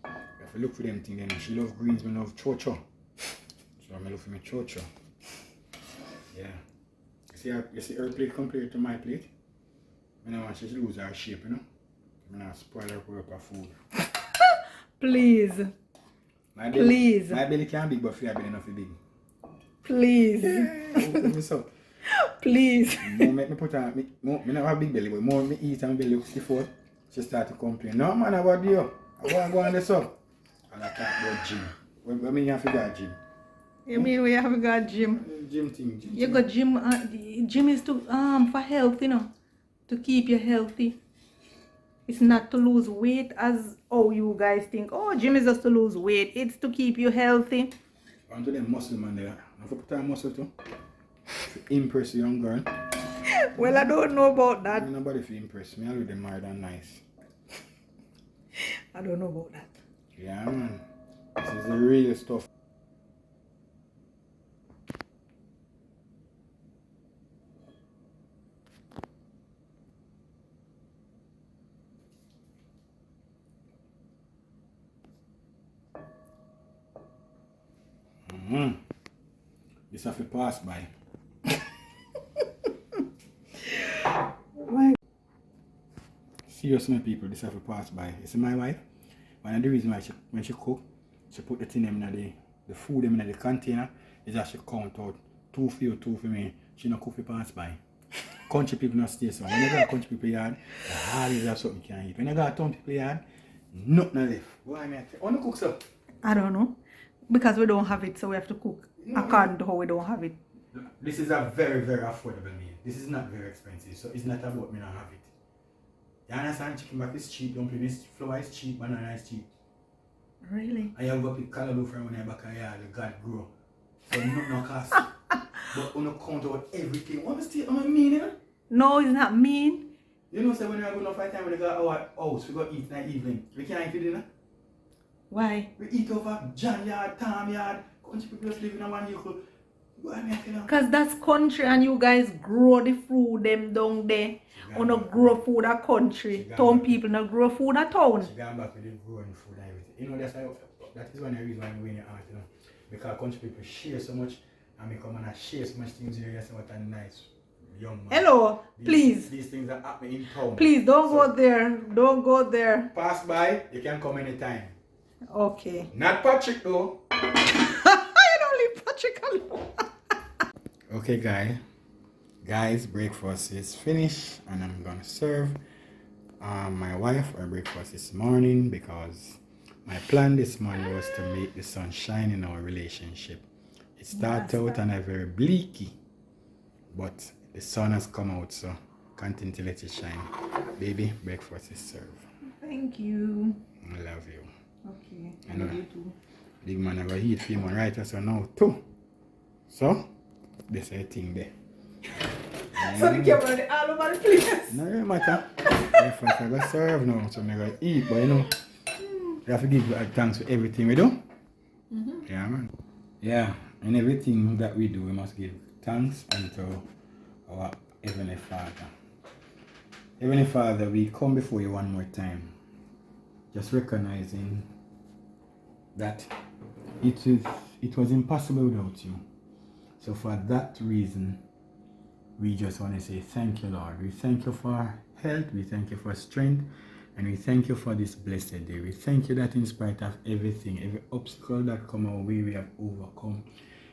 If you look for them things, then she love greens, me love chocho. So I'm look for me chocho. Yeah. You see her plate compared to my plate? I don't want she to lose her shape, you know? I'm not spoil her proper food. Please. Please. My belly can't big, but your belly not big. Please. Open me so. Please. More make me put on, me not have big belly, but more me eat and my belly looks before she start to complain. No man, about you. I want to go on this up. And I talk about gym. What mean you have to go to gym? You mean we haven't got gym? Gym thing. You got gym. Gym is to for health, you know, to keep you healthy. It's not to lose weight as you guys think. Oh, gym is just to lose weight. It's to keep you healthy. On to them muscle man there. I have to put on muscle too. To impress a young girl. Well, I don't know about that. Nobody to impress me. I look them married and nice. I don't know about that. Yeah man. This is the real stuff. This have to pass by. Seriously, my people, this have to pass by. You see my wife? One of the reasons why when she cook, she put the thing in the food in the container is that she count out 2 for you, 2 for me. She not cook for pass by. Country people not stay so. When you go to country people yard, the hard is something you can eat. When you go to town people yard, nothing left. Why me? Want to cook so? I don't know. Because we don't have it, so we have to cook according to how we don't have it. This is a very, very affordable meal. This is not very expensive, so it's not about me not have it. You understand? Chicken back is cheap, dumpling is flour is cheap, banana is cheap. Really? And you have to pick callaloo from when you back a yard, the God grow. So no cost. But you count out everything. What mean, you know? No, it's not mean. You know, so when you go to fight time when you go to our house, we go eat in the evening. We can't eat for dinner. Why? We eat over John yard, Tom yard. Country people just live in one vehicle. Because that's country and you guys grow the food them down there. You don't grow food at country. Town people not grow food at town. She gone back with the growing food and everything. You know, that is one of the reasons why I'm winning art, you know. Because country people share so much and we come and share so much things here and say what a nice young man. Hello, please. These things are happening in town. Please don't go there. Don't go there. Pass by, you can come anytime. Okay. Not Patrick though. I don't leave Patrick alone. Okay, guys, breakfast is finished and I'm gonna serve my wife her breakfast this morning because my plan this morning was to make the sun shine in our relationship. It started out on a very bleaky, but the sun has come out, so continue to let it shine. Baby, breakfast is served. Thank you. I love you. Okay, I love you too. Big man have a heat for him right so now too. So this is a thing there. So the camera all over the place. No really matter. Breakfast I gotta serve now, so I'm gonna eat, but you know, we have to give thanks for everything we do. Yeah, man. Yeah, and everything that we do, we must give thanks unto our Heavenly Father. Heavenly Father, we come before you one more time, just recognizing that it was impossible without you. So for that reason, we just want to say thank you, Lord. We thank you for health, we thank you for strength, and we thank you for this blessed day. We thank you that in spite of everything, every obstacle that come our way, we have overcome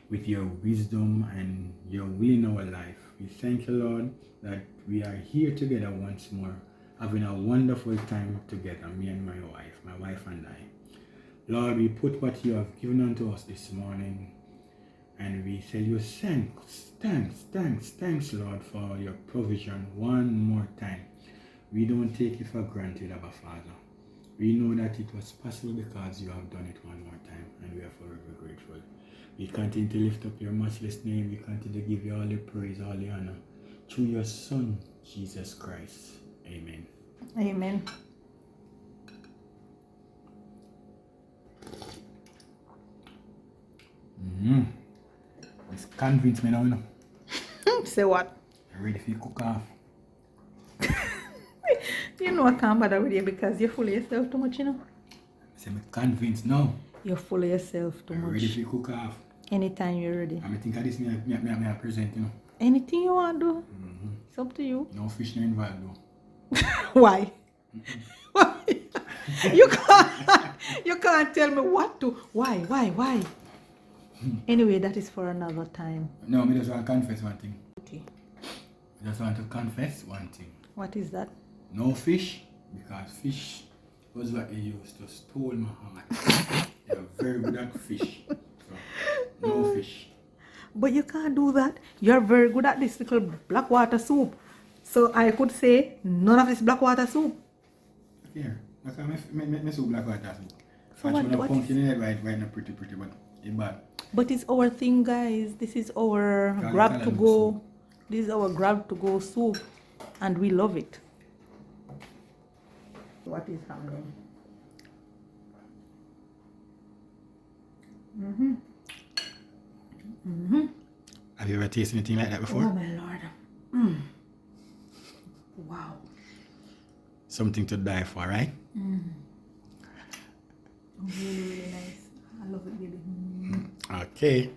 with your wisdom and your will in our life. We thank you, Lord, that we are here together once more, having a wonderful time together, me and my wife and I. Lord, we put what you have given unto us this morning, and we tell you thanks, Lord, for your provision one more time. We don't take it for granted, Abba Father. We know that it was possible because you have done it one more time, and we are forever grateful. We continue to lift up your matchless name. We continue to give you all the praise, all the honor, through your Son, Jesus Christ. Amen. Amen. It's convinced me now, you know. Say what? I'm ready for you cook off. You know I can't bother with you because you're full of yourself too much, you know. I'm convinced now. You're full of yourself too I'm much. ready for you cook off. Anytime you're ready. I think of this, me present, you know. Anything you want to do. It's up to you. No fish no involved though. Why? Why? You can't tell me what to. Why? Anyway, that is for another time. No, I just want to confess one thing. I just want to confess one thing. What is that? No fish, because fish was what they used to stole my heart. They're very good at fish. So, no fish. But you can't do that. You're very good at this little black water soup. So I could say none of this black water soup. Here, look at me soup black water soup. So what pumpkin in it, right now pretty, but it's bad. But it's our thing, guys. This is our grab to go. This is our grab to go soup, and we love it. What is happening? Have you ever tasted anything like that before? Oh my Lord. Wow. Something to die for, right? Really nice. I love it, baby. Okay.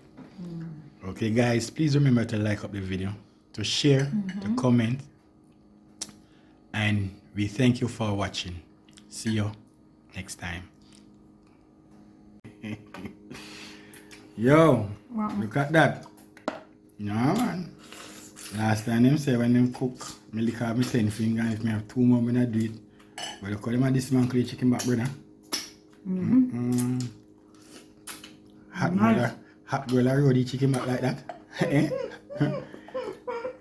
Okay, guys, please remember to like up the video, to share, to comment, and we thank you for watching. See you next time. Yo, look at that. Yeah, man. Last time them say when them cook, me lick out my 10 finger. If me have 2 more, I do it. But look how them have this man clean chicken back, brother. Hot girl already the chicken back like that. Eh?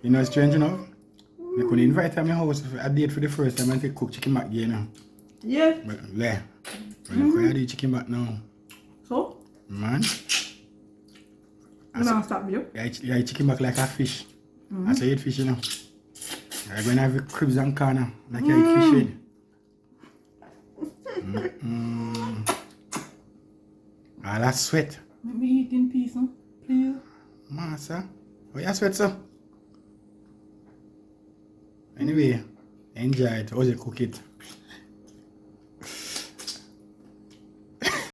You know, strange enough. I couldn't invite her to my house for a date for the first time and say cook chicken back here now. Yeah. But there. But look how I do chicken back now. So? Man. You don't stop you? Yeah, chicken back like a fish. I say eat fish, you know. I'm going to have cribs and corner. Like I eat fish head. All that sweat. Let me eat in peace, huh? Please. Master, why you sweat, sir? Anyway, enjoy it. How's you cook it?